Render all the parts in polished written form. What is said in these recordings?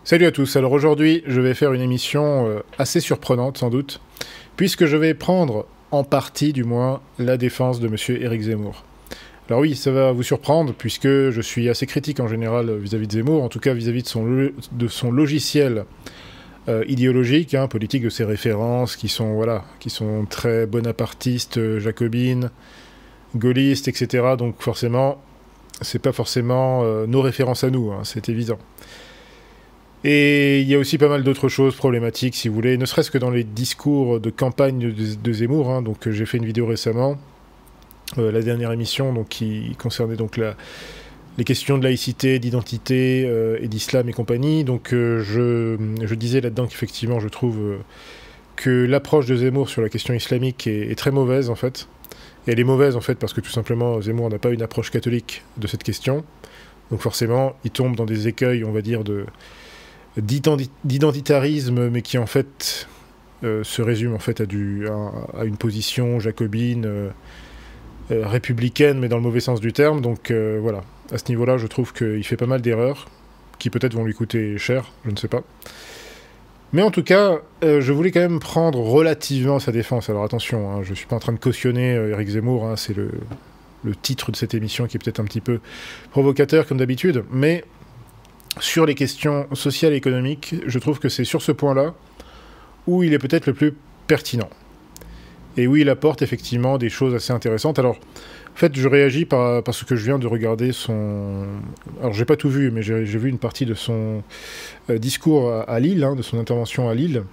Salut à tous, alors aujourd'hui je vais faire une émission assez surprenante sans doute, puisque je vais prendre en partie du moins la défense de monsieur Éric Zemmour. Alors oui, ça va vous surprendre, puisque je suis assez critique en général vis-à-vis de Zemmour, en tout cas vis-à-vis de son logiciel idéologique, politique, de ses références, qui sont très bonapartistes, jacobines, gaullistes, etc. Donc forcément, c'est pas forcément nos références à nous, c'est évident. Et il y a aussi pas mal d'autres choses problématiques, si vous voulez, ne serait-ce que dans les discours de campagne de Zemmour. Donc j'ai fait une vidéo récemment, la dernière émission, donc, qui concernait donc les questions de laïcité, d'identité et d'islam et compagnie. Donc je disais là-dedans qu'effectivement je trouve que l'approche de Zemmour sur la question islamique est très mauvaise en fait. Et elle est mauvaise en fait parce que tout simplement Zemmour n'a pas une approche catholique de cette question. Donc forcément il tombe dans des écueils, on va dire, d'identitarisme, mais qui en fait se résume en fait à une position jacobine, républicaine, mais dans le mauvais sens du terme. Donc voilà, à ce niveau-là, je trouve qu'il fait pas mal d'erreurs, qui peut-être vont lui coûter cher, je ne sais pas. Mais en tout cas, je voulais quand même prendre relativement sa défense. Alors attention, je ne suis pas en train de cautionner Éric Zemmour, c'est le titre de cette émission qui est peut-être un petit peu provocateur comme d'habitude, mais sur les questions sociales et économiques, je trouve que c'est sur ce point-là où il est peut-être le plus pertinent. Et où il apporte effectivement des choses assez intéressantes. Alors, en fait, je réagis parce que je viens de regarder son... Alors, j'ai pas tout vu, mais j'ai vu une partie de son discours à Lille, de son intervention à Lille.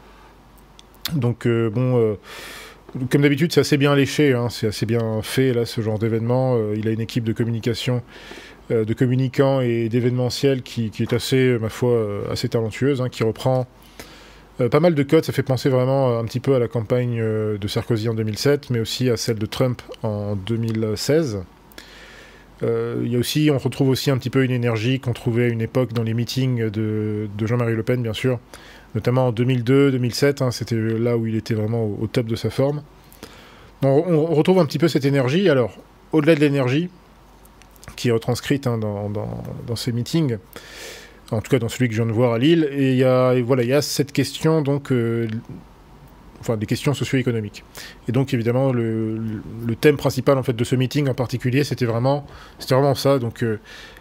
Donc, comme d'habitude, c'est assez bien léché, c'est assez bien fait, là, ce genre d'événement. Il a une équipe de communication, de communicants et d'événementiels qui est assez, ma foi, assez talentueuse, qui reprend pas mal de codes. Ça fait penser vraiment un petit peu à la campagne de Sarkozy en 2007, mais aussi à celle de Trump en 2016. On retrouve aussi un petit peu une énergie qu'on trouvait à une époque dans les meetings de Jean-Marie Le Pen, bien sûr, notamment en 2002-2007, c'était là où il était vraiment au top de sa forme. On retrouve un petit peu cette énergie. Alors, au-delà de l'énergie, qui est retranscrite dans ces meetings, en tout cas dans celui que je viens de voir à Lille, et il y a cette question, donc, des questions socio-économiques. Et donc évidemment, le thème principal en fait de ce meeting en particulier, c'était vraiment ça, donc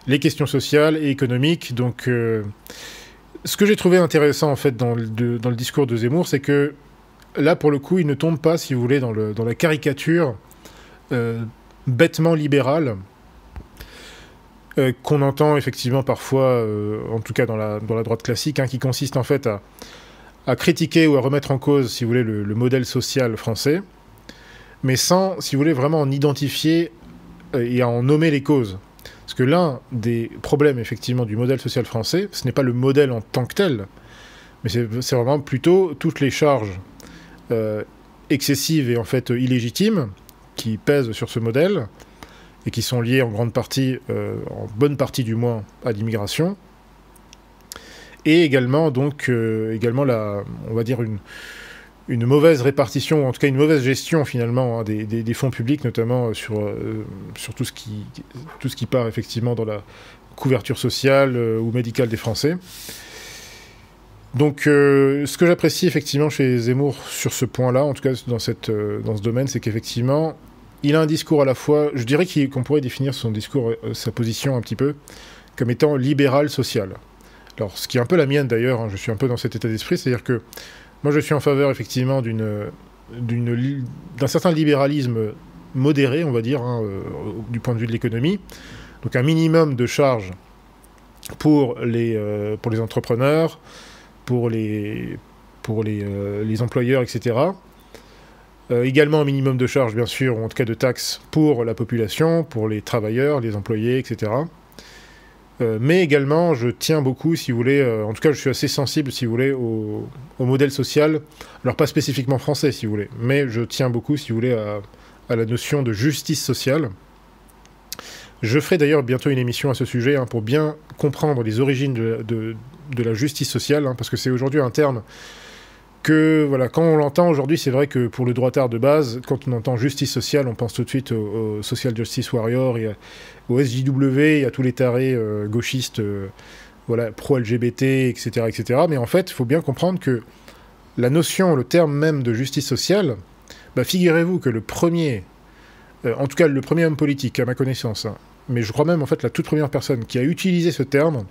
les questions sociales et économiques. Donc, ce que j'ai trouvé intéressant en fait dans le discours de Zemmour, c'est que là, pour le coup, il ne tombe pas, si vous voulez, dans la caricature bêtement libérale qu'on entend effectivement parfois, en tout cas dans la droite classique, qui consiste en fait à critiquer ou à remettre en cause, si vous voulez, le modèle social français, mais sans, si vous voulez, vraiment en identifier et à en nommer les causes. Parce que l'un des problèmes, effectivement, du modèle social français, ce n'est pas le modèle en tant que tel, mais c'est vraiment plutôt toutes les charges excessives et en fait illégitimes qui pèsent sur ce modèle, et qui sont liés en grande partie, en bonne partie du moins, à l'immigration, et également, donc, on va dire une mauvaise répartition, ou en tout cas une mauvaise gestion, finalement, des fonds publics, notamment sur tout ce qui part, effectivement, dans la couverture sociale ou médicale des Français. Donc, ce que j'apprécie, effectivement, chez Zemmour, sur ce point-là, en tout cas dans ce domaine, c'est qu'effectivement, il a un discours à la fois, je dirais qu'on pourrait définir son discours, sa position un petit peu, comme étant libéral-social. Alors, ce qui est un peu la mienne d'ailleurs, je suis un peu dans cet état d'esprit, c'est-à-dire que moi je suis en faveur effectivement d'un certain libéralisme modéré, on va dire, du point de vue de l'économie. Donc un minimum de charges pour les entrepreneurs, pour les employeurs, etc. Également un minimum de charges, bien sûr, ou en tout cas de taxes pour la population, pour les travailleurs, les employés, etc. Mais également, je tiens beaucoup, si vous voulez, en tout cas je suis assez sensible, si vous voulez, au modèle social, alors pas spécifiquement français, si vous voulez, mais je tiens beaucoup, si vous voulez, à la notion de justice sociale. Je ferai d'ailleurs bientôt une émission à ce sujet, pour bien comprendre les origines de la justice sociale, parce que c'est aujourd'hui un terme que, voilà, quand on l'entend aujourd'hui, c'est vrai que pour le droitard de base, quand on entend justice sociale, on pense tout de suite au Social Justice Warrior, et au SJW, et à tous les tarés gauchistes voilà, pro-LGBT, etc., etc. Mais en fait, il faut bien comprendre que la notion, le terme même de justice sociale, bah, figurez-vous que le premier, en tout cas le premier homme politique, à ma connaissance, hein, mais je crois même en fait la toute première personne qui a utilisé ce terme,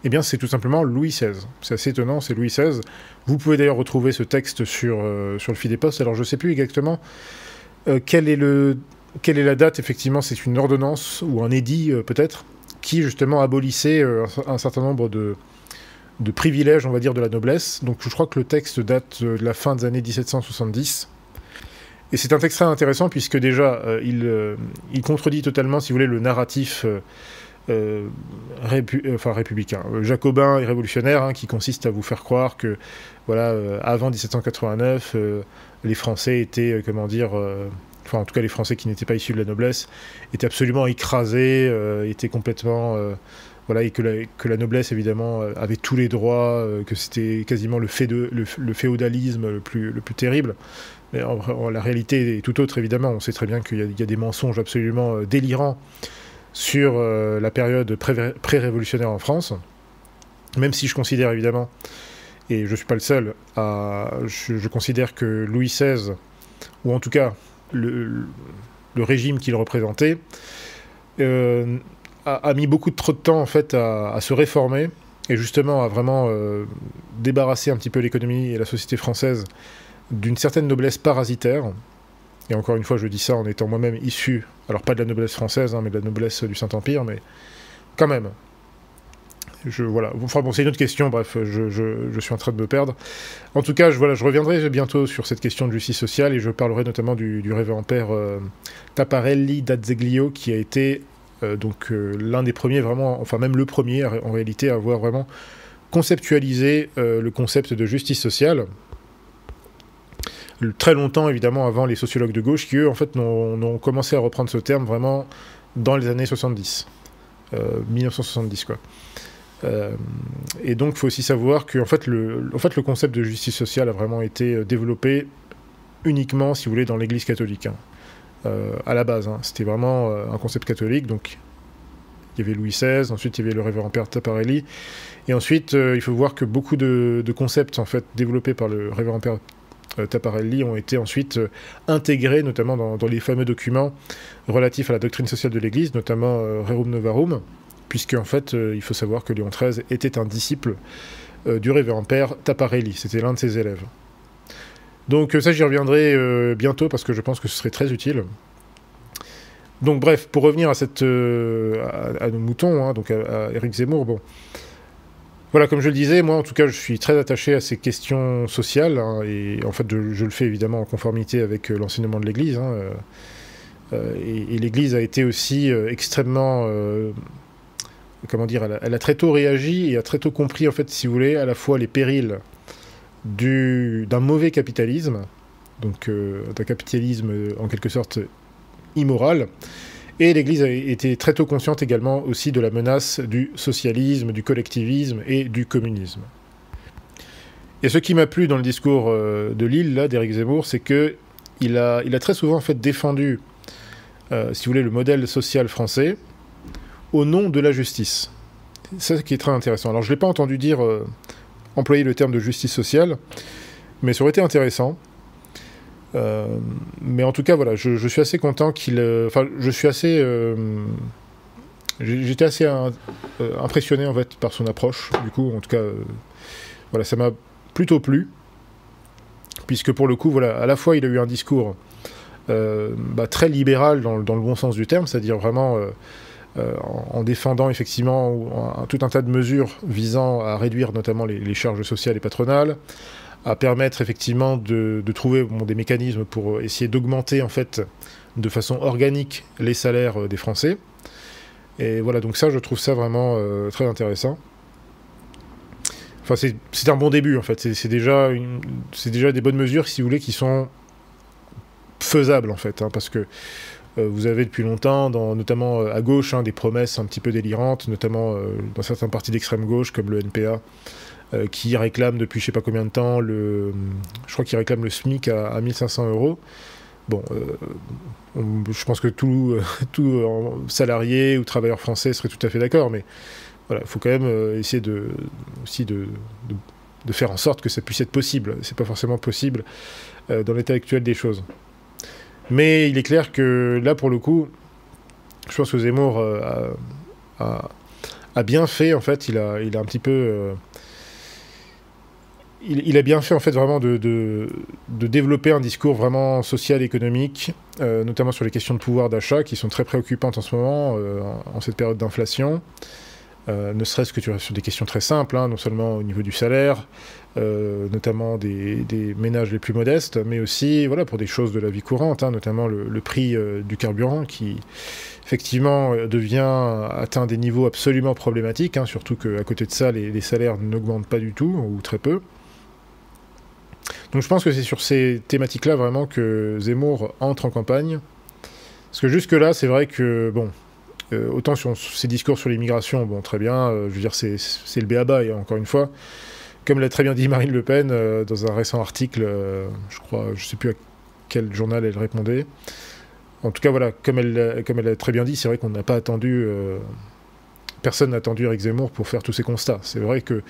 eh bien c'est tout simplement Louis XVI. C'est assez étonnant, c'est Louis XVI. Vous pouvez d'ailleurs retrouver ce texte sur le fil des postes. Alors je ne sais plus exactement quelle est la date, effectivement, c'est une ordonnance ou un édit peut-être, qui justement abolissait un certain nombre de privilèges, on va dire, de la noblesse. Donc je crois que le texte date de la fin des années 1770. Et c'est un texte très intéressant puisque déjà, il contredit totalement, si vous voulez, le narratif républicain, jacobin et révolutionnaire, hein, qui consiste à vous faire croire que, voilà, avant 1789, les Français étaient, comment dire... enfin, en tout cas, les Français qui n'étaient pas issus de la noblesse étaient absolument écrasés, étaient complètement... voilà, et que la noblesse, évidemment, avait tous les droits, que c'était quasiment le féodalisme le plus terrible. Mais la réalité est tout autre, évidemment. On sait très bien qu'il y a des mensonges absolument délirants sur la période pré-révolutionnaire en France, même si je considère, évidemment, et je ne suis pas le seul, je considère que Louis XVI, ou en tout cas le régime qu'il représentait, a mis beaucoup trop de temps en fait à se réformer et justement à vraiment débarrasser un petit peu l'économie et la société française d'une certaine noblesse parasitaire. Et encore une fois, je dis ça en étant moi-même issu, alors pas de la noblesse française, hein, mais de la noblesse du Saint-Empire, mais quand même. Voilà. Enfin bon, c'est une autre question, bref, je suis en train de me perdre. En tout cas, je reviendrai bientôt sur cette question de justice sociale et je parlerai notamment du révérend père Taparelli d'Azeglio, qui a été l'un des premiers, vraiment, enfin même le premier en réalité, à avoir vraiment conceptualisé le concept de justice sociale. Très longtemps, évidemment, avant les sociologues de gauche, qui, eux, en fait, n'ont commencé à reprendre ce terme vraiment dans les années 70. 1970, quoi. Et donc, il faut aussi savoir que, en fait, le concept de justice sociale a vraiment été développé uniquement, si vous voulez, dans l'Église catholique. Hein. À la base, hein. C'était vraiment un concept catholique, donc il y avait Louis XVI, ensuite il y avait le révérend père Taparelli, et ensuite, il faut voir que beaucoup de concepts, en fait, développés par le révérend père Taparelli ont été ensuite intégrés, notamment dans les fameux documents relatifs à la doctrine sociale de l'Église, notamment Rerum Novarum, puisque en fait, il faut savoir que Léon XIII était un disciple du révérend père Taparelli, c'était l'un de ses élèves. Donc ça, j'y reviendrai bientôt, parce que je pense que ce serait très utile. Donc bref, pour revenir à nos moutons, hein, donc à Éric Zemmour, bon... Voilà, comme je le disais, moi en tout cas je suis très attaché à ces questions sociales, hein, et en fait je le fais évidemment en conformité avec l'enseignement de l'Église, hein, et l'Église a été aussi extrêmement, comment dire, elle a très tôt réagi et a très tôt compris, en fait, si vous voulez, à la fois les périls d'un mauvais capitalisme, donc d'un capitalisme en quelque sorte immoral. Et l'Église a été très tôt consciente également aussi de la menace du socialisme, du collectivisme et du communisme. Et ce qui m'a plu dans le discours de Lille, là, d'Éric Zemmour, c'est qu'il a très souvent en fait défendu, si vous voulez, le modèle social français au nom de la justice. C'est ça qui est très intéressant. Alors je ne l'ai pas entendu dire employer le terme de justice sociale, mais ça aurait été intéressant. Mais en tout cas, voilà, je suis assez content qu'il... Enfin, je suis assez... J'étais assez impressionné, en fait, par son approche. Du coup, en tout cas, voilà, ça m'a plutôt plu. Puisque, pour le coup, voilà, à la fois, il a eu un discours très libéral dans le bon sens du terme, c'est-à-dire vraiment en défendant, effectivement, tout un tas de mesures visant à réduire notamment les charges sociales et patronales, à permettre effectivement de trouver des mécanismes pour essayer d'augmenter en fait de façon organique les salaires des Français. Et voilà, donc ça, je trouve ça vraiment très intéressant. Enfin, c'est un bon début en fait. C'est déjà des bonnes mesures, si vous voulez, qui sont faisables en fait, hein, parce que vous avez depuis longtemps, notamment à gauche, hein, des promesses un petit peu délirantes, notamment dans certains partis d'extrême gauche comme le NPA. Qui réclame depuis je sais pas combien de temps, je crois qu'il réclame le SMIC à 1500 €. Bon, je pense que tout salarié ou travailleur français serait tout à fait d'accord, mais voilà, il faut quand même essayer aussi de faire en sorte que ça puisse être possible. C'est pas forcément possible dans l'état actuel des choses. Mais il est clair que là, pour le coup, je pense que Zemmour a bien fait, en fait, il a un petit peu... il a bien fait, en fait, vraiment de développer un discours vraiment social, économique, notamment sur les questions de pouvoir d'achat, qui sont très préoccupantes en ce moment, en cette période d'inflation. Ne serait-ce que sur des questions très simples, hein, non seulement au niveau du salaire, notamment des ménages les plus modestes, mais aussi voilà, pour des choses de la vie courante, hein, notamment le prix du carburant qui effectivement atteint des niveaux absolument problématiques, hein, surtout qu'à côté de ça, les salaires n'augmentent pas du tout, ou très peu. Donc je pense que c'est sur ces thématiques-là vraiment que Zemmour entre en campagne. Parce que jusque-là, c'est vrai que, bon, autant sur ses discours sur l'immigration, bon, très bien, je veux dire, c'est le b.a.-ba, et encore une fois, comme l'a très bien dit Marine Le Pen dans un récent article, je crois, je ne sais plus à quel journal elle répondait. En tout cas, voilà, comme elle a très bien dit, c'est vrai qu'on n'a pas attendu, personne n'a attendu Éric Zemmour pour faire tous ces constats. C'est vrai que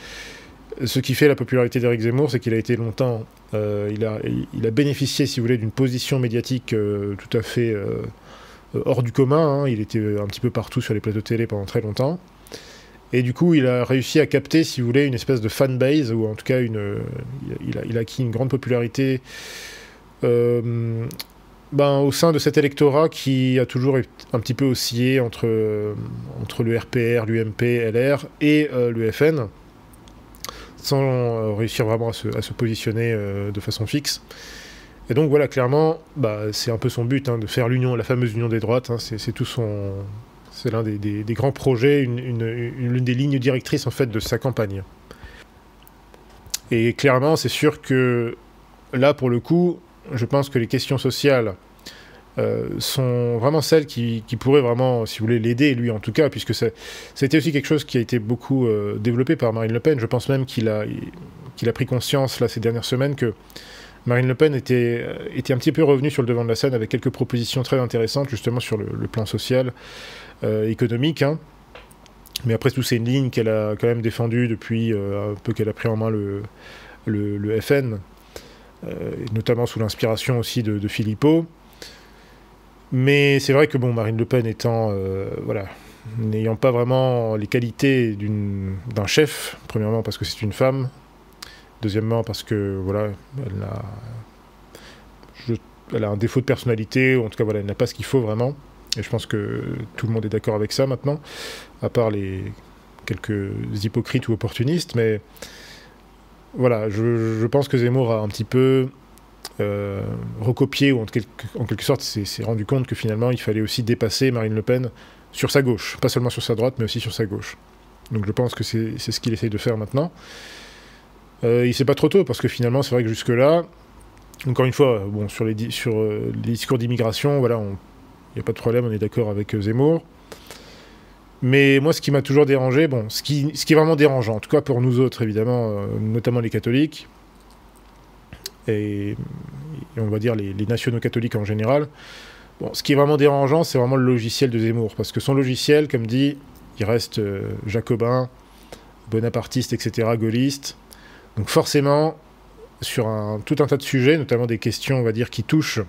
ce qui fait la popularité d'Éric Zemmour, c'est qu'il a été longtemps, il a bénéficié, si vous voulez, d'une position médiatique tout à fait hors du commun, hein. Il était un petit peu partout sur les plateaux de télé pendant très longtemps. Et du coup, il a réussi à capter, si vous voulez, une espèce de fanbase, ou en tout cas, il a acquis une grande popularité au sein de cet électorat qui a toujours un petit peu oscillé entre le RPR, l'UMP, LR et le FN, sans réussir vraiment à se positionner de façon fixe. Et donc voilà, clairement, c'est un peu son but, hein, de faire la fameuse union des droites, hein, c'est l'un des grands projets, l'une des lignes directrices en fait de sa campagne. Et clairement, c'est sûr que là, pour le coup, je pense que les questions sociales sont vraiment celles qui pourraient vraiment, si vous voulez, l'aider, lui en tout cas, puisque ça a été aussi quelque chose qui a été beaucoup développé par Marine Le Pen. Je pense même qu'il a pris conscience là, ces dernières semaines que Marine Le Pen était un petit peu revenue sur le devant de la scène avec quelques propositions très intéressantes, justement sur le plan social, économique. Hein. Mais après tout, c'est une ligne qu'elle a quand même défendue depuis un peu qu'elle a pris en main le FN, notamment sous l'inspiration aussi de Philippot. Mais c'est vrai que bon, Marine Le Pen étant, n'ayant pas vraiment les qualités d'un chef, premièrement parce que c'est une femme, deuxièmement parce que voilà, elle a un défaut de personnalité, ou en tout cas voilà, elle n'a pas ce qu'il faut vraiment. Et je pense que tout le monde est d'accord avec ça maintenant, à part les quelques hypocrites ou opportunistes. Mais voilà, je pense que Zemmour a un petit peu recopié, ou en quelque sorte s'est rendu compte que finalement il fallait aussi dépasser Marine Le Pen sur sa gauche. Pas seulement sur sa droite, mais aussi sur sa gauche. Donc je pense que c'est ce qu'il essaye de faire maintenant. Il sait pas trop tôt, parce que finalement, c'est vrai que jusque-là, encore une fois, bon, sur les discours d'immigration, voilà, il n'y a pas de problème, on est d'accord avec Zemmour. Mais moi, ce qui m'a toujours dérangé, bon, ce qui est vraiment dérangeant, en tout cas pour nous autres, évidemment, notamment les catholiques, et on va dire les nationaux catholiques en général, bon, ce qui est vraiment dérangeant, c'est vraiment le logiciel de Zemmour, parce que son logiciel, comme dit, il reste jacobin, bonapartiste, etc., gaulliste. Donc forcément, sur tout un tas de sujets, notamment des questions, on va dire, qui touchent,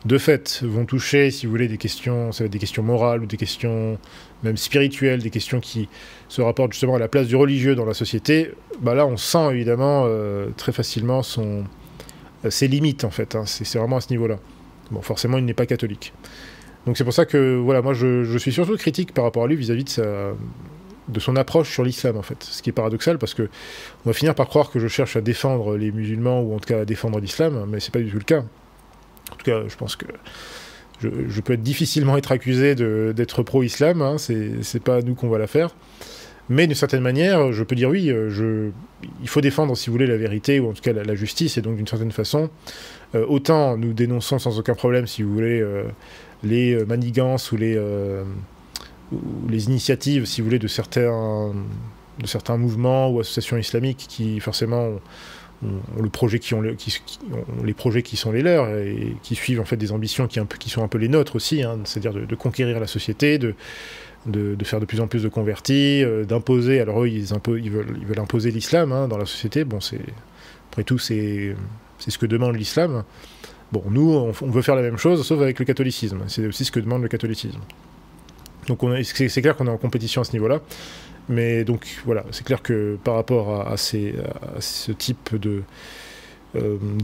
de fait, vont toucher, si vous voulez, des questions, ça va être des questions morales ou des questions même spirituelles, des questions qui se rapportent justement à la place du religieux dans la société. Là, on sent évidemment très facilement ses limites, en fait. Hein, c'est vraiment à ce niveau-là. Bon, forcément, il n'est pas catholique. Donc c'est pour ça que, voilà, moi, je suis surtout critique par rapport à lui vis-à-vis de son approche sur l'islam, en fait. Ce qui est paradoxal, parce que on va finir par croire que je cherche à défendre les musulmans, ou en tout cas à défendre l'islam, mais c'est pas du tout le cas. En tout cas, je pense que je peux difficilement être accusé d'être pro-islam, hein, c'est pas à nous qu'on va la faire. Mais d'une certaine manière, je peux dire oui, il faut défendre, si vous voulez, la vérité, ou en tout cas la justice, et donc d'une certaine façon, autant nous dénonçons sans aucun problème, si vous voulez, les manigances ou les initiatives, si vous voulez, de certains mouvements ou associations islamiques qui, forcément, ont les projets qui sont les leurs, et qui suivent, en fait, des ambitions qui sont un peu les nôtres aussi, hein, c'est-à-dire de conquérir la société, de faire de plus en plus de convertis, d'imposer. Alors eux, ils veulent imposer l'islam hein, dans la société. Bon, après tout, c'est ce que demande l'islam. Bon, nous, on veut faire la même chose, sauf avec le catholicisme. C'est aussi ce que demande le catholicisme. Donc c'est clair qu'on est en compétition à ce niveau-là. Mais donc voilà, c'est clair que par rapport à ce type de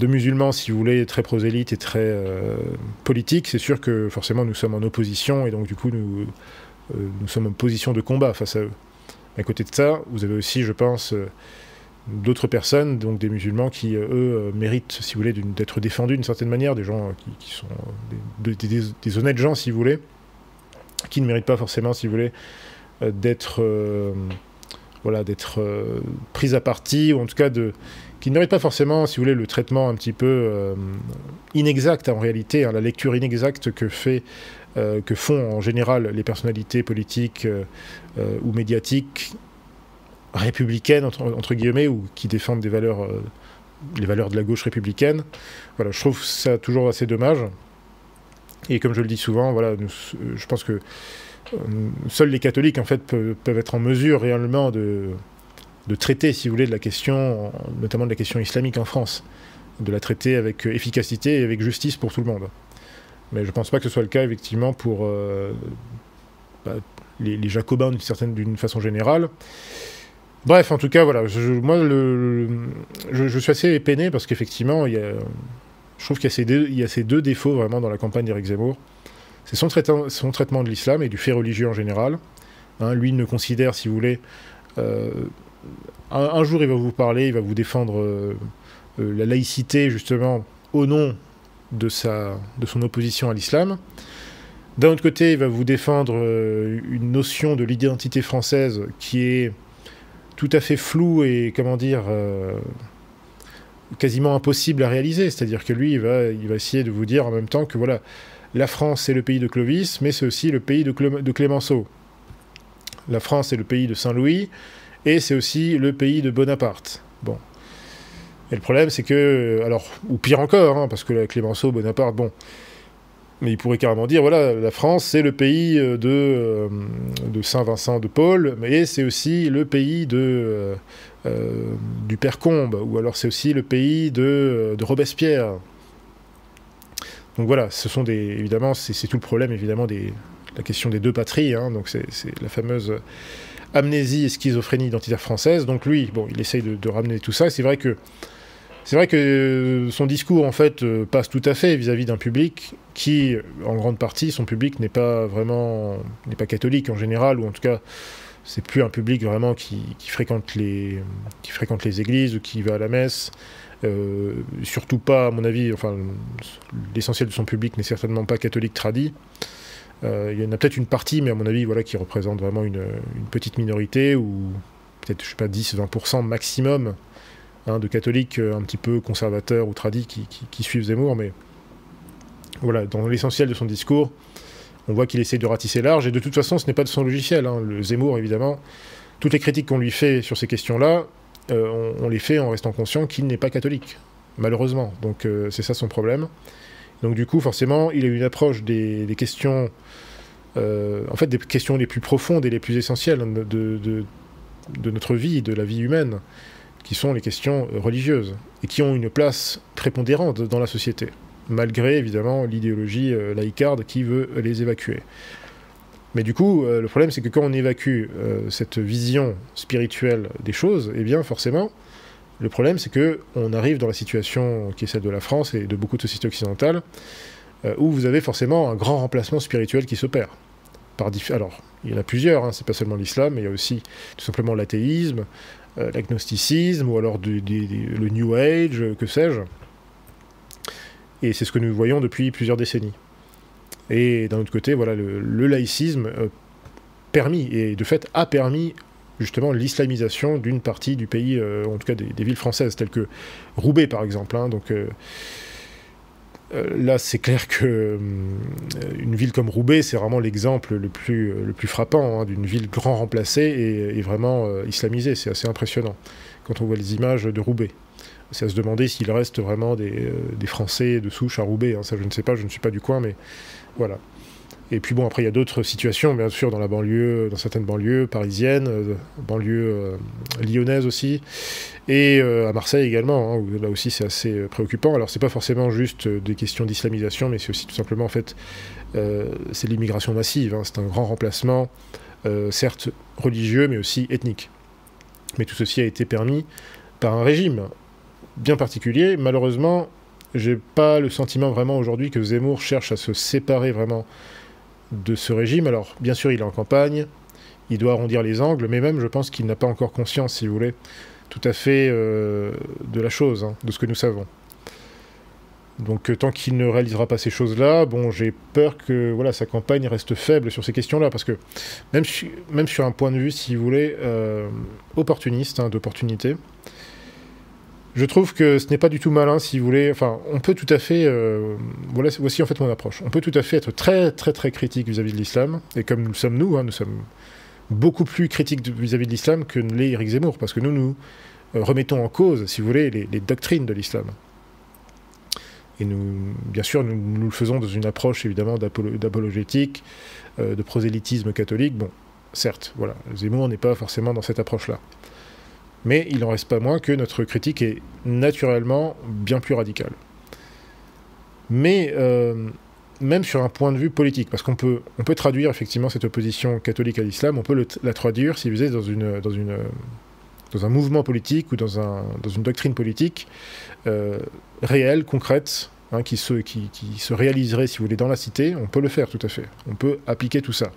musulmans, si vous voulez, très prosélytes et très politiques, c'est sûr que forcément nous sommes en opposition et donc du coup nous sommes en position de combat face à eux. À côté de ça, vous avez aussi, je pense, d'autres personnes, donc des musulmans qui, eux, méritent, si vous voulez, d'être défendus d'une certaine manière, des gens qui sont des honnêtes gens, si vous voulez, qui ne méritent pas forcément, si vous voulez, d'être pris à partie, ou en tout cas qui ne méritent pas forcément, si vous voulez, le traitement un petit peu inexact en réalité, hein, la lecture inexacte que font en général les personnalités politiques ou médiatiques républicaines, entre guillemets, ou qui défendent des valeurs, les valeurs de la gauche républicaine. Voilà, je trouve ça toujours assez dommage. Et comme je le dis souvent, voilà, je pense que seuls les catholiques, en fait, peuvent être en mesure réellement de traiter, si vous voulez, de la question, notamment de la question islamique en France, de la traiter avec efficacité et avec justice pour tout le monde. Mais je ne pense pas que ce soit le cas, effectivement, pour les jacobins d'une façon générale. Bref, en tout cas, voilà, moi, je suis assez peiné parce qu'effectivement, je trouve qu'il y a ces deux défauts vraiment dans la campagne d'Éric Zemmour. C'est son traitement de l'islam et du fait religieux en général. Hein, lui ne considère, si vous voulez, un jour il va vous parler, il va vous défendre la laïcité justement au nom de son opposition à l'islam. D'un autre côté, il va vous défendre une notion de l'identité française qui est tout à fait floue et, comment dire, quasiment impossible à réaliser. C'est-à-dire que lui, il va essayer de vous dire en même temps que voilà, la France, c'est le pays de Clovis, mais c'est aussi le pays de Clémenceau. La France, c'est le pays de Saint-Louis, et c'est aussi le pays de Bonaparte. Bon. Et le problème, c'est que... Alors, ou pire encore, hein, parce que là, Clémenceau, Bonaparte, bon... Mais il pourrait carrément dire, voilà, la France, c'est le pays de Saint-Vincent de Paul, mais c'est aussi le pays du père Combes, ou alors c'est aussi le pays de Robespierre. Donc voilà, ce sont évidemment, c'est tout le problème, évidemment, la question des deux patries, hein, donc c'est la fameuse amnésie et schizophrénie identitaire française. Donc lui, bon, il essaye de ramener tout ça, et c'est vrai que son discours, en fait, passe tout à fait vis-à-vis d'un public qui, en grande partie, son public n'est pas catholique en général, ou en tout cas, c'est plus un public vraiment qui fréquente les églises ou qui va à la messe. Surtout pas, à mon avis, enfin, l'essentiel de son public n'est certainement pas catholique tradit. Il y en a peut-être une partie, mais à mon avis, voilà, qui représente vraiment une petite minorité, ou peut-être, je sais pas, 10-20% maximum, hein, de catholiques un petit peu conservateurs ou tradis qui suivent Zemmour, mais voilà, dans l'essentiel de son discours, on voit qu'il essaie de ratisser large, et de toute façon, ce n'est pas de son logiciel, hein. Le Zemmour, évidemment, toutes les critiques qu'on lui fait sur ces questions-là, on les fait en restant conscient qu'il n'est pas catholique, malheureusement. Donc c'est ça son problème. Donc du coup, forcément, il a une approche des questions, en fait, des questions les plus profondes et les plus essentielles de notre vie, de la vie humaine, qui sont les questions religieuses, et qui ont une place prépondérante dans la société, malgré, évidemment, l'idéologie laïcarde qui veut les évacuer. Mais du coup, le problème, c'est que quand on évacue cette vision spirituelle des choses, eh bien, forcément, le problème, c'est qu'on arrive dans la situation qui est celle de la France et de beaucoup de sociétés occidentales, où vous avez forcément un grand remplacement spirituel qui s'opère. Alors, il y en a plusieurs, hein, c'est pas seulement l'islam, mais il y a aussi tout simplement l'athéisme, l'agnosticisme, ou alors le New Age, que sais-je. Et c'est ce que nous voyons depuis plusieurs décennies. Et d'un autre côté, voilà, le laïcisme et de fait a permis justement l'islamisation d'une partie du pays, en tout cas des villes françaises, telles que Roubaix par exemple. Hein. Donc là, c'est clair que une ville comme Roubaix, c'est vraiment l'exemple le plus frappant, hein, d'une ville grand remplacée et vraiment islamisée. C'est assez impressionnant quand on voit les images de Roubaix. C'est à se demander s'il reste vraiment des Français de souche à Roubaix. Hein. Ça, je ne sais pas, je ne suis pas du coin, mais voilà. Et puis bon, après, il y a d'autres situations, bien sûr, dans la banlieue, dans certaines banlieues parisiennes, banlieues lyonnaises aussi, et à Marseille également, hein, où là aussi c'est assez préoccupant. Alors c'est pas forcément juste des questions d'islamisation, mais c'est aussi tout simplement, en fait, c'est l'immigration massive, hein. C'est un grand remplacement, certes religieux, mais aussi ethnique. Mais tout ceci a été permis par un régime bien particulier. Malheureusement, j'ai pas le sentiment vraiment aujourd'hui que Zemmour cherche à se séparer vraiment de ce régime. Alors, bien sûr, il est en campagne, il doit arrondir les angles, mais même, je pense qu'il n'a pas encore conscience, si vous voulez, tout à fait de la chose, hein, de ce que nous savons. Donc, tant qu'il ne réalisera pas ces choses-là, bon, j'ai peur que voilà, sa campagne reste faible sur ces questions-là, parce que même sur un point de vue, si vous voulez, opportuniste, hein, d'opportunité, je trouve que ce n'est pas du tout malin, si vous voulez. Enfin, on peut tout à fait... voici en fait mon approche. On peut tout à fait être très très très critique vis-à-vis de l'islam, et comme nous le sommes nous, hein, nous sommes beaucoup plus critiques vis-à-vis de l'islam que ne l'est Éric Zemmour, parce que nous remettons en cause, si vous voulez, les doctrines de l'islam. Et nous, bien sûr, nous le faisons dans une approche évidemment d'apologétique, de prosélytisme catholique. Bon, certes, voilà, Zemmour n'est pas forcément dans cette approche-là. Mais il n'en reste pas moins que notre critique est naturellement bien plus radicale. Mais même sur un point de vue politique, parce qu'on peut traduire effectivement cette opposition catholique à l'islam, on peut la traduire, si vous êtes dans un mouvement politique ou dans une doctrine politique réelle, concrète, hein, qui se réaliserait, si vous voulez, dans la cité. On peut le faire tout à fait. On peut appliquer tout ça.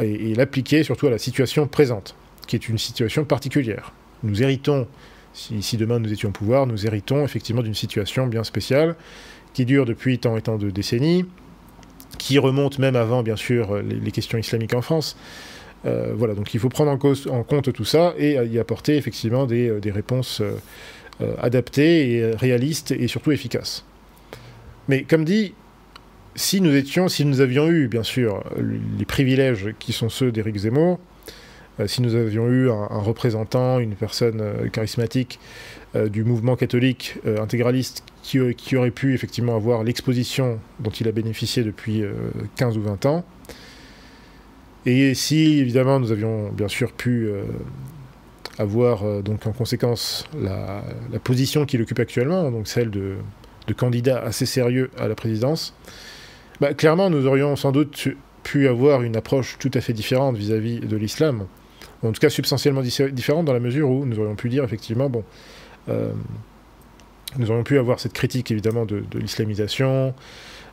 Et l'appliquer surtout à la situation présente, qui est une situation particulière. Nous héritons, si demain nous étions au pouvoir, nous héritons effectivement d'une situation bien spéciale, qui dure depuis tant et tant de décennies, qui remonte même avant, bien sûr, les questions islamiques en France. Voilà, donc il faut prendre en compte tout ça et y apporter effectivement des réponses adaptées et réalistes et surtout efficaces. Mais comme dit, si nous avions eu, bien sûr, les privilèges qui sont ceux d'Éric Zemmour, si nous avions eu un représentant, une personne charismatique du mouvement catholique intégraliste qui aurait pu effectivement avoir l'exposition dont il a bénéficié depuis 15 ou 20 ans, et si évidemment nous avions bien sûr pu avoir donc en conséquence la position qu'il occupe actuellement, donc celle de candidat assez sérieux à la présidence, bah, clairement nous aurions sans doute pu avoir une approche tout à fait différente vis-à-vis de l'islam. En tout cas substantiellement différente dans la mesure où nous aurions pu dire effectivement, bon, nous aurions pu avoir cette critique évidemment de l'islamisation,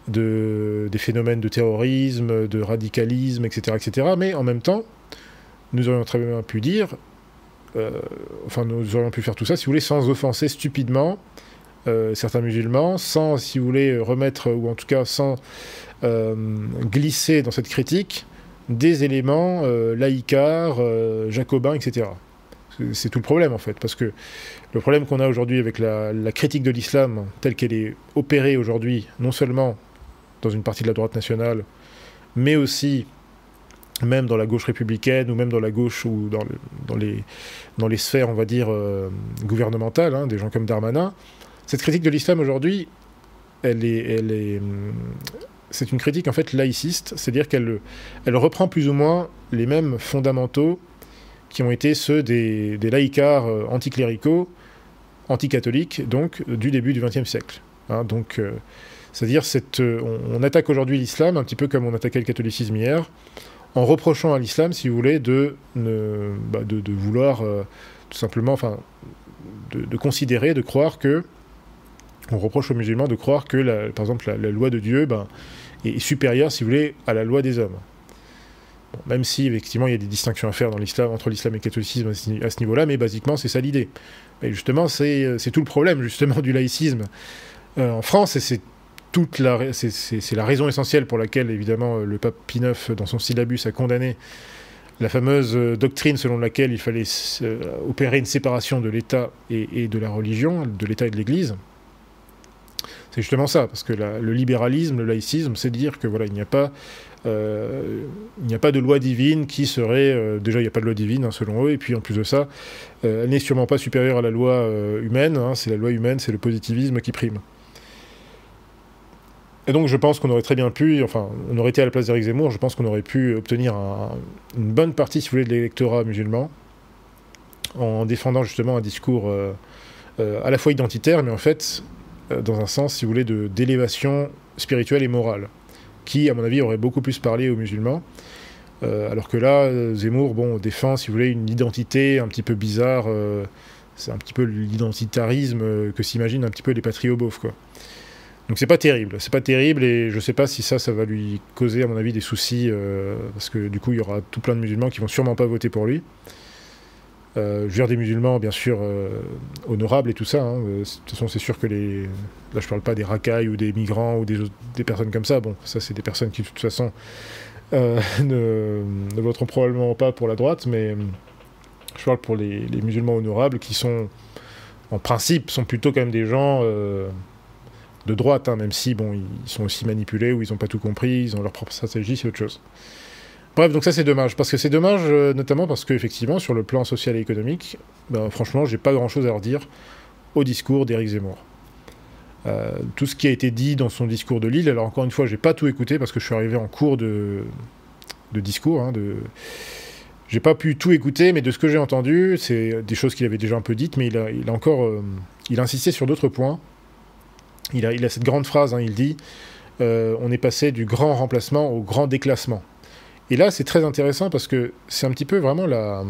des phénomènes de terrorisme, de radicalisme, etc., etc. Mais en même temps, nous aurions très bien pu dire, nous aurions pu faire tout ça, si vous voulez, sans offenser stupidement certains musulmans, sans, si vous voulez, remettre, ou en tout cas sans glisser dans cette critique des éléments laïcards, jacobins, etc. C'est tout le problème, en fait, parce que le problème qu'on a aujourd'hui avec la critique de l'islam, telle qu'elle est opérée aujourd'hui, non seulement dans une partie de la droite nationale, mais aussi même dans la gauche républicaine, ou même dans la gauche, ou dans les sphères, on va dire, gouvernementales, hein, des gens comme Darmanin, cette critique de l'islam aujourd'hui, c'est une critique en fait laïciste, c'est-à-dire qu'elle reprend plus ou moins les mêmes fondamentaux qui ont été ceux des laïcards anticléricaux, anticatholiques, donc du début du XXe siècle. Hein, donc, c'est-à-dire on attaque aujourd'hui l'islam un petit peu comme on attaquait le catholicisme hier, en reprochant à l'islam, si vous voulez, de vouloir tout simplement, enfin, de considérer, de croire que on reproche aux musulmans de croire que, par exemple, la loi de Dieu est supérieure, si vous voulez, à la loi des hommes. Bon, même si, effectivement, il y a des distinctions à faire dans l'islam, entre l'islam et le catholicisme à ce niveau-là, mais basiquement, c'est ça l'idée. Et justement, c'est tout le problème, justement, du laïcisme en France, et c'est la raison essentielle pour laquelle, évidemment, le pape Pie IX, dans son syllabus, a condamné la fameuse doctrine selon laquelle il fallait opérer une séparation de l'État et de la religion, de l'État et de l'Église. C'est justement ça, parce que le libéralisme, le laïcisme, c'est dire que voilà, il n'y a pas de loi divine qui serait... déjà, il n'y a pas de loi divine, hein, selon eux, et puis en plus de ça, elle n'est sûrement pas supérieure à la loi humaine, hein, c'est la loi humaine, c'est le positivisme qui prime. Et donc je pense qu'on aurait très bien pu, enfin, on aurait été à la place d'Éric Zemmour, je pense qu'on aurait pu obtenir une bonne partie, si vous voulez, de l'électorat musulman, en défendant justement un discours à la fois identitaire, mais en fait, dans un sens, si vous voulez, d'élévation spirituelle et morale, qui, à mon avis, aurait beaucoup plus parlé aux musulmans. Alors que là, Zemmour, bon, défend, si vous voulez, une identité un petit peu bizarre, c'est un petit peu l'identitarisme que s'imaginent un petit peu les patriots-beaufs, quoi. Donc c'est pas terrible, et je sais pas si ça va lui causer, à mon avis, des soucis, parce que du coup, il y aura tout plein de musulmans qui vont sûrement pas voter pour lui. Je veux dire des musulmans, bien sûr, honorables et tout ça, hein. De toute façon, c'est sûr que là, je parle pas des racailles ou des migrants ou des personnes comme ça. Bon, ça, c'est des personnes qui, de toute façon, ne voteront probablement pas pour la droite, mais je parle pour les musulmans honorables qui sont, en principe, sont plutôt quand même des gens de droite, hein, même si, bon, ils sont aussi manipulés ou ils n'ont pas tout compris, ils ont leur propre stratégie, c'est autre chose. Bref, donc ça c'est dommage, parce que c'est dommage notamment parce qu'effectivement, sur le plan social et économique, ben, franchement, j'ai pas grand-chose à redire au discours d'Éric Zemmour. Tout ce qui a été dit dans son discours de Lille, alors encore une fois, j'ai pas tout écouté parce que je suis arrivé en cours de discours, hein, j'ai pas pu tout écouter, mais de ce que j'ai entendu, c'est des choses qu'il avait déjà un peu dites, mais il a insisté sur d'autres points. Il a cette grande phrase, hein, il dit on est passé du grand remplacement au grand déclassement. Et là, c'est très intéressant parce que c'est un petit peu vraiment là,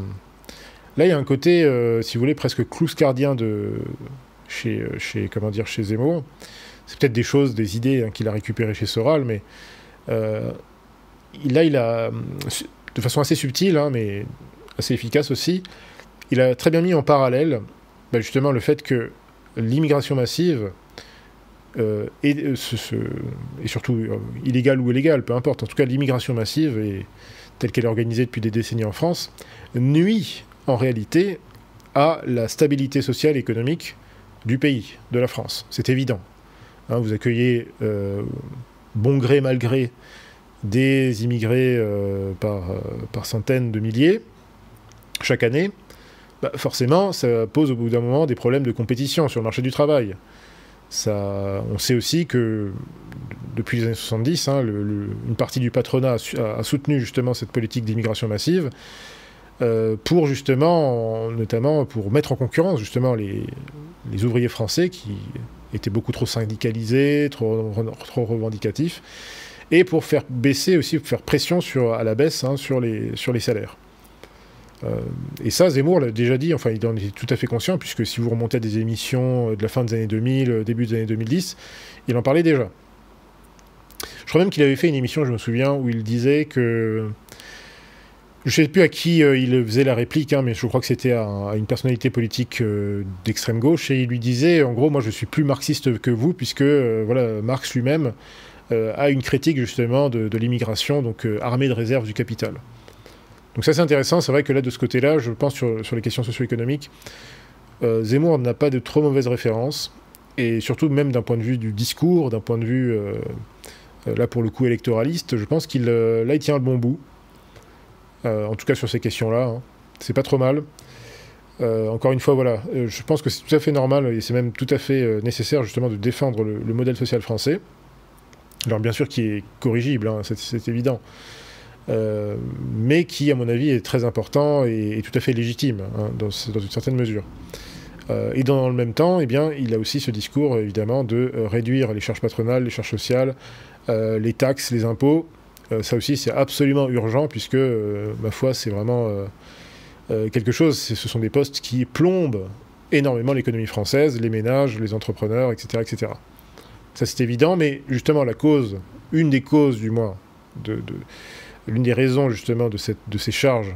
il y a un côté, si vous voulez, presque clouscardien chez Zemmour. C'est peut-être des choses, des idées, hein, qu'il a récupérées chez Soral, mais il a, de façon assez subtile, hein, mais assez efficace aussi, il a très bien mis en parallèle justement le fait que l'immigration massive et surtout illégale ou illégale, peu importe, en tout cas l'immigration massive, telle qu'elle est organisée depuis des décennies en France, nuit en réalité à la stabilité sociale et économique du pays, de la France. C'est évident. Hein, vous accueillez bon gré, mal gré, des immigrés par centaines de milliers chaque année. Forcément, ça pose au bout d'un moment des problèmes de compétition sur le marché du travail. On sait aussi que depuis les années 70, hein, une partie du patronat a soutenu justement cette politique d'immigration massive pour justement, notamment pour mettre en concurrence justement les ouvriers français qui étaient beaucoup trop syndicalisés, trop revendicatifs, et pour faire baisser aussi, pour faire pression à la baisse, hein, sur les salaires. Et ça, Zemmour l'a déjà dit, enfin il en était tout à fait conscient, puisque si vous remontez à des émissions de la fin des années 2000, début des années 2010, il en parlait déjà. Je crois même qu'il avait fait une émission, je me souviens, où il disait que... Je ne sais plus à qui il faisait la réplique, hein, mais je crois que c'était à une personnalité politique d'extrême gauche, et il lui disait, en gros, moi je suis plus marxiste que vous, puisque voilà, Marx lui-même a une critique justement de l'immigration, donc armée de réserve du capital. Donc ça c'est intéressant, c'est vrai que là de ce côté-là, je pense sur les questions socio-économiques, Zemmour n'a pas de trop mauvaises références, et surtout même d'un point de vue du discours, d'un point de vue, là pour le coup électoraliste, je pense qu'il il tient le bon bout, en tout cas sur ces questions-là, hein. C'est pas trop mal. Encore une fois, voilà, je pense que c'est tout à fait normal, et c'est même tout à fait nécessaire justement de défendre le modèle social français, alors bien sûr qui est corrigible, hein, c'est évident. Mais qui, à mon avis, est très important et tout à fait légitime, hein, dans une certaine mesure. Et dans le même temps, eh bien, il a aussi ce discours, évidemment, de réduire les charges patronales, les charges sociales, les taxes, les impôts. Ça aussi, c'est absolument urgent, puisque, ma foi, c'est vraiment quelque chose, ce sont des postes qui plombent énormément l'économie française, les ménages, les entrepreneurs, etc. etc. Ça, c'est évident, mais justement, une des causes, du moins, l'une des raisons justement de ces charges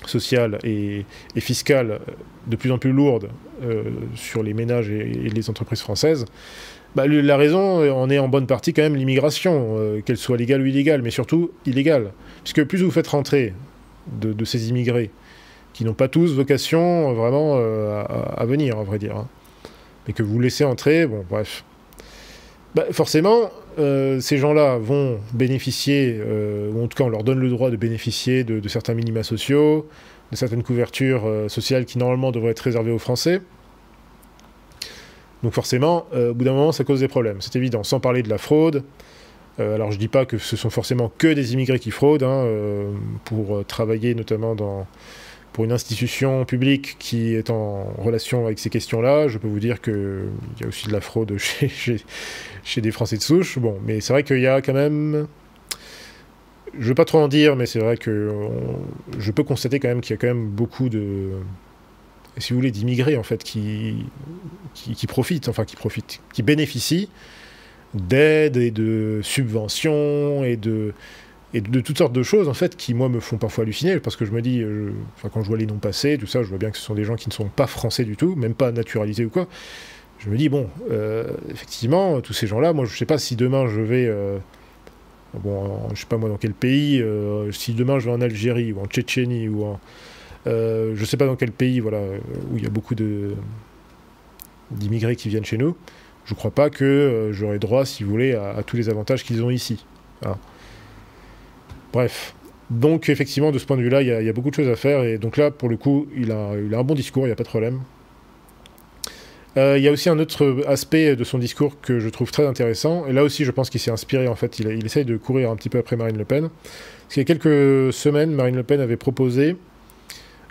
sociales et fiscales de plus en plus lourdes sur les ménages et les entreprises françaises, la raison en est en bonne partie quand même l'immigration, qu'elle soit légale ou illégale, mais surtout illégale. Puisque plus vous faites rentrer de ces immigrés, qui n'ont pas tous vocation vraiment à venir, à vrai dire, hein, mais que vous laissez entrer, bon bref. Forcément, ces gens-là vont bénéficier, ou en tout cas on leur donne le droit de bénéficier de certains minima sociaux, de certaines couvertures sociales qui normalement devraient être réservées aux Français. Donc forcément, au bout d'un moment, ça cause des problèmes, c'est évident. Sans parler de la fraude. Alors je dis pas que ce sont forcément que des immigrés qui fraudent, hein, pour travailler notamment pour une institution publique qui est en relation avec ces questions-là. Je peux vous dire qu'il y a aussi de la fraude chez des Français de souche. Bon, mais c'est vrai qu'il y a quand même... Je ne veux pas trop en dire, mais c'est vrai que je peux constater quand même qu'il y a quand même beaucoup de... Si vous voulez, d'immigrés, en fait, qui profitent, qui bénéficient d'aides et de subventions et de toutes sortes de choses, en fait, qui, moi, me font parfois halluciner, parce que je me dis, quand je vois les noms passer, tout ça, je vois bien que ce sont des gens qui ne sont pas français du tout, même pas naturalisés ou quoi. Je me dis, bon, effectivement, tous ces gens-là, moi, je sais pas si demain je vais... je sais pas moi dans quel pays, si demain je vais en Algérie, ou en Tchétchénie, ou en... je sais pas dans quel pays, voilà, où il y a beaucoup d'immigrés qui viennent chez nous, je crois pas que j'aurai droit, si vous voulez, à tous les avantages qu'ils ont ici. Voilà. Bref. Donc, effectivement, de ce point de vue-là, il y a beaucoup de choses à faire. Et donc là, pour le coup, il a un bon discours, il n'y a pas de problème. Il y a aussi un autre aspect de son discours que je trouve très intéressant. Et là aussi, je pense qu'il s'est inspiré, en fait. Il essaye de courir un petit peu après Marine Le Pen. Parce qu'il y a quelques semaines, Marine Le Pen avait proposé...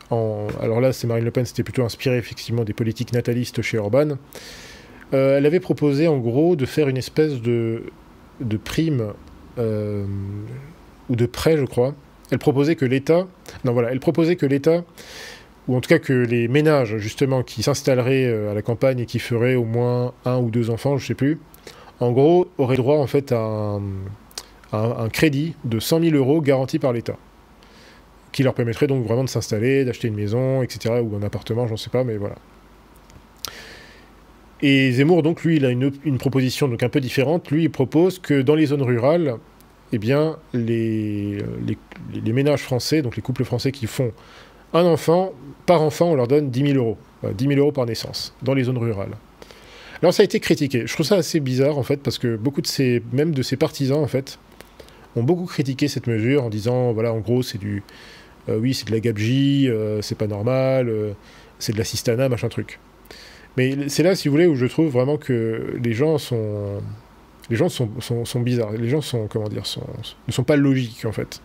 Alors là, c'est Marine Le Pen, c'était plutôt inspiré, effectivement, des politiques natalistes chez Orban. Elle avait proposé, en gros, de faire une espèce de prime... ou de prêt, je crois. Elle proposait que l'État... Non, voilà, elle proposait que l'État, ou en tout cas que les ménages, justement, qui s'installeraient à la campagne et qui feraient au moins 1 ou 2 enfants, je sais plus, en gros, auraient droit, en fait, à un crédit de 100 000 € garanti par l'État, qui leur permettrait donc vraiment de s'installer, d'acheter une maison, etc., ou un appartement, j'en sais pas, mais voilà. Et Zemmour, donc, lui, il a une proposition donc un peu différente. Lui, il propose que dans les zones rurales, eh bien, les ménages français, donc les couples français qui font un enfant, par enfant, on leur donne 10 000 €. Voilà, 10 000 € par naissance, dans les zones rurales. Alors ça a été critiqué. Je trouve ça assez bizarre, en fait, parce que même de ses partisans, en fait, ont beaucoup critiqué cette mesure en disant, voilà, en gros, c'est oui, c'est de la gabegie, c'est pas normal, c'est de l'assistanat, machin truc. Mais c'est là, si vous voulez, où je trouve vraiment que les gens sont bizarres. Les gens sont, comment dire, ne sont pas logiques, en fait.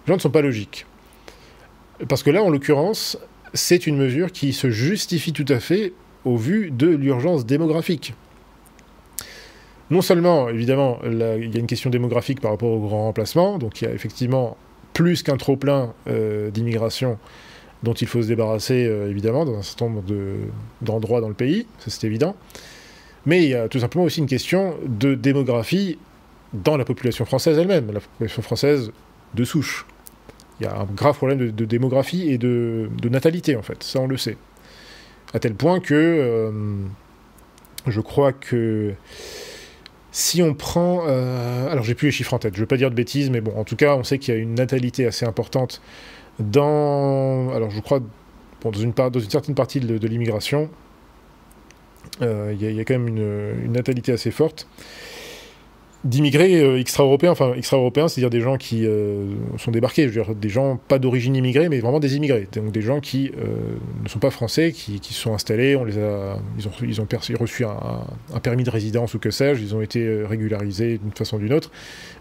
Les gens ne sont pas logiques. Parce que là, en l'occurrence, c'est une mesure qui se justifie tout à fait au vu de l'urgence démographique. Non seulement, évidemment, il y a une question démographique par rapport au grand remplacement, donc il y a effectivement plus qu'un trop-plein d'immigration dont il faut se débarrasser, évidemment, dans un certain nombre d'endroits dans le pays, ça c'est évident. Mais il y a tout simplement aussi une question de démographie dans la population française elle-même, la population française de souche. Il y a un grave problème de démographie et de natalité, en fait, ça on le sait. À tel point que je crois que si on prend... alors j'ai plus les chiffres en tête, je ne veux pas dire de bêtises, mais bon, en tout cas, on sait qu'il y a une natalité assez importante alors je crois, dans une certaine partie de l'immigration, il y a quand même une natalité assez forte d'immigrés extra-européens, c'est-à-dire des gens qui sont débarqués, je veux dire des gens pas d'origine immigrée, mais vraiment des immigrés, donc des gens qui ne sont pas français, qui se sont installés, ils ont reçu un permis de résidence ou que sais-je, ils ont été régularisés d'une façon ou d'une autre,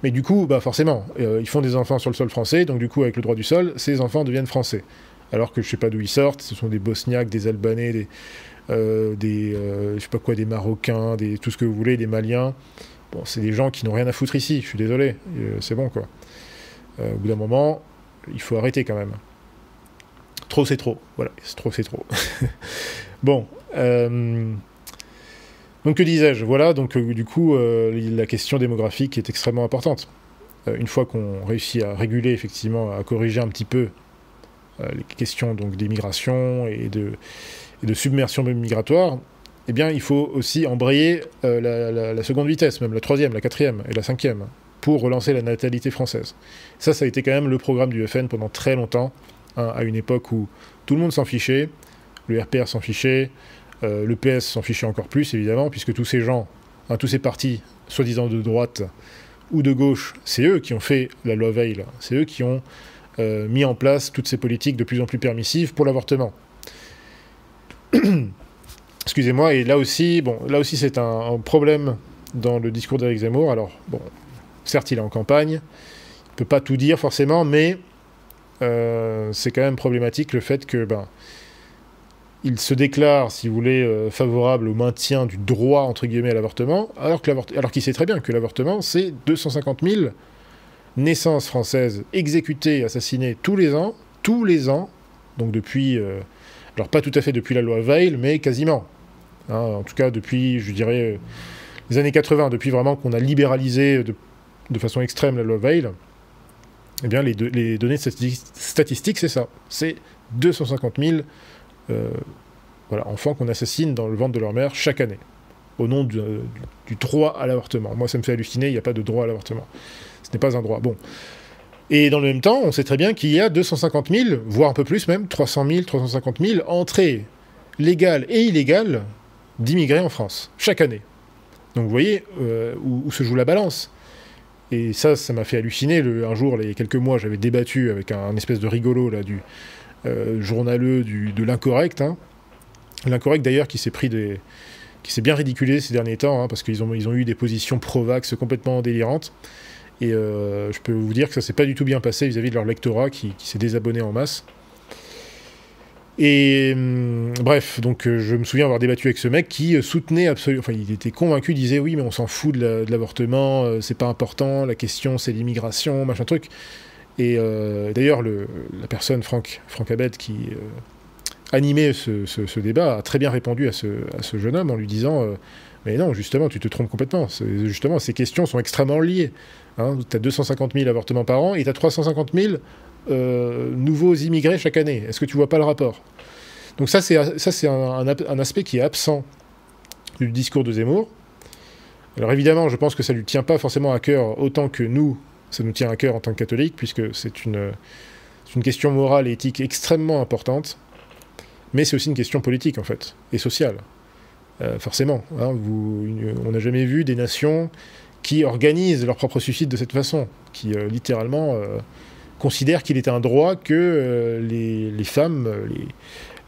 mais du coup, bah forcément, ils font des enfants sur le sol français, donc du coup, avec le droit du sol, ces enfants deviennent français, alors que je sais pas d'où ils sortent, ce sont des Bosniaques, des Albanais, je sais pas quoi, des Marocains, tout ce que vous voulez, des Maliens. Bon, c'est des gens qui n'ont rien à foutre ici, je suis désolé, c'est bon quoi. Au bout d'un moment, il faut arrêter quand même. Trop c'est trop, voilà, trop c'est trop. Bon, donc que disais-je, voilà, donc du coup, la question démographique est extrêmement importante. Une fois qu'on réussit à réguler, effectivement, à corriger un petit peu les questions donc d'immigration et de submersion migratoire, eh bien, il faut aussi embrayer la seconde vitesse, même la troisième, la quatrième et la cinquième, pour relancer la natalité française. Ça a été quand même le programme du FN pendant très longtemps, hein, à une époque où tout le monde s'en fichait, le RPR s'en fichait, le PS s'en fichait encore plus, évidemment, puisque tous ces gens, hein, tous ces partis, soi-disant de droite ou de gauche, c'est eux qui ont fait la loi Veil, c'est eux qui ont mis en place toutes ces politiques de plus en plus permissives pour l'avortement. Excusez-moi, et là aussi, bon, là aussi c'est un problème dans le discours d'Éric Zemmour. Alors, bon, certes, il est en campagne, il ne peut pas tout dire forcément, mais c'est quand même problématique le fait que, il se déclare, si vous voulez, favorable au maintien du droit, entre guillemets, à l'avortement, alors qu'il sait très bien que l'avortement, c'est 250 000 naissances françaises exécutées, assassinées tous les ans, donc depuis, alors pas tout à fait depuis la loi Veil, mais quasiment. Hein, en tout cas, depuis, je dirais, les années 80, depuis vraiment qu'on a libéralisé de façon extrême la loi Veil, eh bien, les données statistiques, c'est ça. C'est 250 000 voilà, enfants qu'on assassine dans le ventre de leur mère chaque année, au nom du droit à l'avortement. Moi, ça me fait halluciner, il n'y a pas de droit à l'avortement. Ce n'est pas un droit. Bon. Et dans le même temps, on sait très bien qu'il y a 250 000, voire un peu plus même, 300 000, 350 000 entrées légales et illégales d'immigrés en France, chaque année. Donc vous voyez où se joue la balance. Et ça m'a fait halluciner. Un jour, il y a quelques mois, j'avais débattu avec un espèce de rigolo là, du journaleux de l'Incorrect. Hein. L'Incorrect d'ailleurs qui s'est bien ridiculé ces derniers temps, hein, parce qu'ils ont eu des positions pro-vax complètement délirantes. Et je peux vous dire que ça s'est pas du tout bien passé vis-à-vis de leur lectorat qui s'est désabonné en masse. Et bref, donc je me souviens avoir débattu avec ce mec qui soutenait absolument, enfin il était convaincu, il disait oui mais on s'en fout de l'avortement, c'est pas important, la question c'est l'immigration, machin truc. Et d'ailleurs la personne, Franck Abed, qui animait ce débat, a très bien répondu à ce jeune homme en lui disant mais non, justement, tu te trompes complètement. Justement, ces questions sont extrêmement liées. Hein. Tu as 250 000 avortements par an et tu as 350 000 nouveaux immigrés chaque année. Est-ce que tu vois pas le rapport? Donc ça, c'est un aspect qui est absent du discours de Zemmour. Alors évidemment, je pense que ça lui tient pas forcément à cœur autant que nous, ça nous tient à cœur en tant que catholiques, puisque c'est une question morale et éthique extrêmement importante. Mais c'est aussi une question politique, en fait, et sociale. Forcément. Hein, on n'a jamais vu des nations qui organisent leur propre suicide de cette façon, qui littéralement considèrent qu'il est un droit que les femmes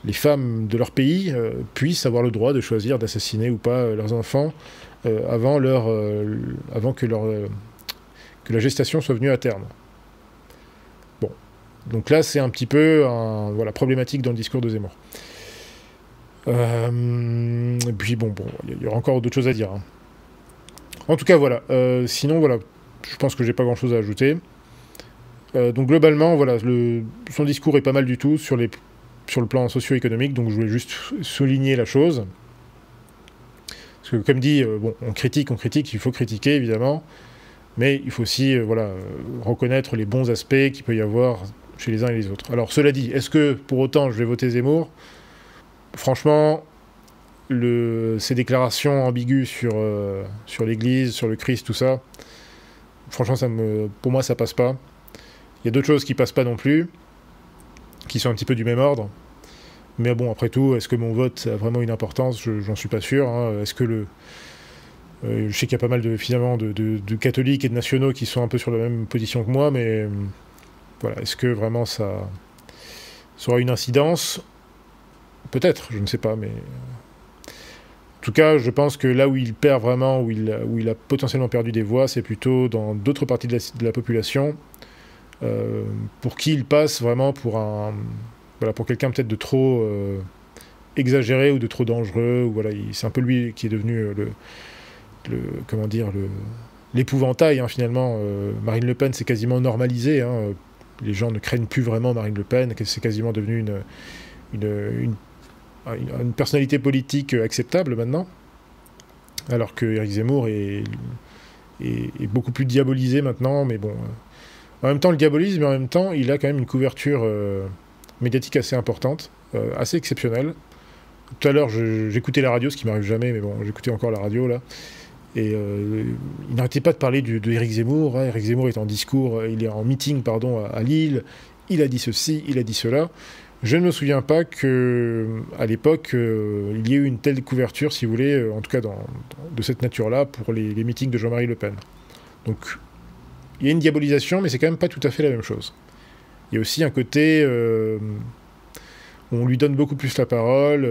de leur pays puissent avoir le droit de choisir d'assassiner ou pas leurs enfants avant que la gestation soit venue à terme. Bon. Donc là, c'est un petit peu problématique dans le discours de Zemmour. Et puis bon, il y aura encore d'autres choses à dire. Hein. En tout cas, voilà. Sinon, voilà, je pense que j'ai pas grand-chose à ajouter. Donc globalement, voilà, son discours est pas mal du tout sur le plan socio-économique. Donc je voulais juste souligner la chose. Parce que comme dit, on critique, il faut critiquer évidemment, mais il faut aussi, reconnaître les bons aspects qu'il peut y avoir chez les uns et les autres. Alors cela dit, est-ce que pour autant je vais voter Zemmour ? Franchement, ces déclarations ambiguës sur l'Église, sur le Christ, tout ça, franchement, pour moi, ça passe pas. Il y a d'autres choses qui passent pas non plus, qui sont un petit peu du même ordre. Mais bon, après tout, est-ce que mon vote a vraiment une importance ? J'en suis pas sûr. Hein. Est-ce que je sais qu'il y a pas mal de catholiques et de nationaux qui sont un peu sur la même position que moi, mais voilà, est-ce que vraiment ça aura une incidence ? Peut-être, je ne sais pas, mais... En tout cas, je pense que là où il perd vraiment, où il a potentiellement perdu des voix, c'est plutôt dans d'autres parties de la population, pour qui il passe vraiment pour quelqu'un peut-être de trop exagéré ou de trop dangereux. Ou c'est un peu lui qui est devenu l'épouvantail, hein, finalement. Marine Le Pen, c'est quasiment normalisé. Hein. Les gens ne craignent plus vraiment Marine Le Pen, c'est quasiment devenu une personnalité politique acceptable maintenant, alors que Éric Zemmour est beaucoup plus diabolisé maintenant, mais bon, en même temps le diabolise, mais en même temps il a quand même une couverture médiatique assez importante, assez exceptionnelle. Tout à l'heure j'écoutais la radio, ce qui m'arrive jamais, mais bon, j'écoutais encore la radio là, et il n'arrêtait pas de parler de Éric Zemmour. Hein. Éric Zemmour est en discours, il est en meeting à Lille, il a dit ceci, il a dit cela. Je ne me souviens pas qu'à l'époque, il y ait eu une telle couverture, si vous voulez, en tout cas de cette nature-là, pour les meetings de Jean-Marie Le Pen. Donc, il y a une diabolisation, mais c'est quand même pas tout à fait la même chose. Il y a aussi un côté où on lui donne beaucoup plus la parole,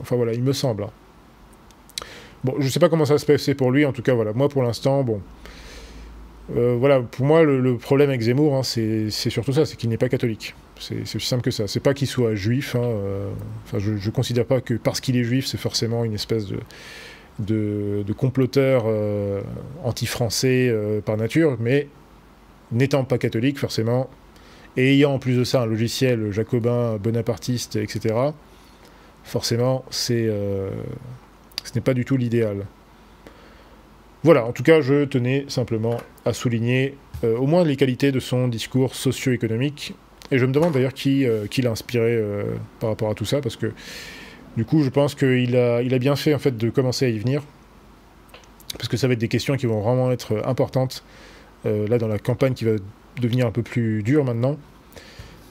Enfin voilà, il me semble. Hein. Bon, je sais pas comment ça se passer pour lui, en tout cas, voilà. Moi, pour l'instant, bon... voilà, pour moi, le problème avec Zemmour, hein, c'est surtout ça, c'est qu'il n'est pas catholique. C'est aussi simple que ça. C'est pas qu'il soit juif. Hein, enfin, je considère pas que parce qu'il est juif, c'est forcément une espèce de comploteur anti-français par nature, mais n'étant pas catholique, forcément, et ayant en plus de ça un logiciel jacobin, bonapartiste, etc., forcément, ce n'est pas du tout l'idéal. Voilà, en tout cas, je tenais simplement à souligner au moins les qualités de son discours socio-économique. Et je me demande d'ailleurs qui l'a inspiré par rapport à tout ça, parce que du coup, je pense qu'il a bien fait en fait de commencer à y venir, parce que ça va être des questions qui vont vraiment être importantes là dans la campagne qui va devenir un peu plus dure maintenant.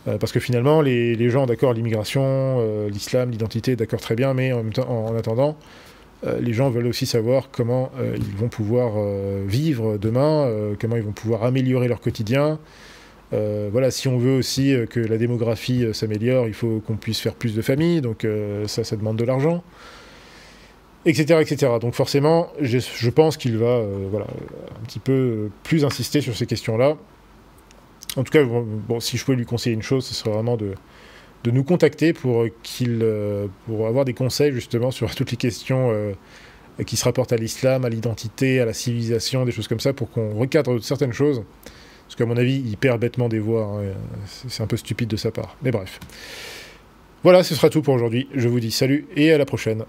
Parce que finalement, les gens, d'accord, l'immigration, l'islam, l'identité, d'accord, très bien, mais en même temps, en attendant, les gens veulent aussi savoir comment ils vont pouvoir vivre demain, comment ils vont pouvoir améliorer leur quotidien. Voilà, si on veut aussi que la démographie s'améliore, il faut qu'on puisse faire plus de familles, donc ça demande de l'argent, etc., etc. Donc forcément, je pense qu'il va voilà, un petit peu plus insister sur ces questions-là. En tout cas, bon, si je pouvais lui conseiller une chose, ce serait vraiment de nous contacter pour avoir des conseils justement sur toutes les questions qui se rapportent à l'islam, à l'identité, à la civilisation, des choses comme ça, pour qu'on recadre certaines choses. Parce qu'à mon avis, il perd bêtement des voix. Hein, c'est un peu stupide de sa part. Mais bref. Voilà, ce sera tout pour aujourd'hui. Je vous dis salut et à la prochaine.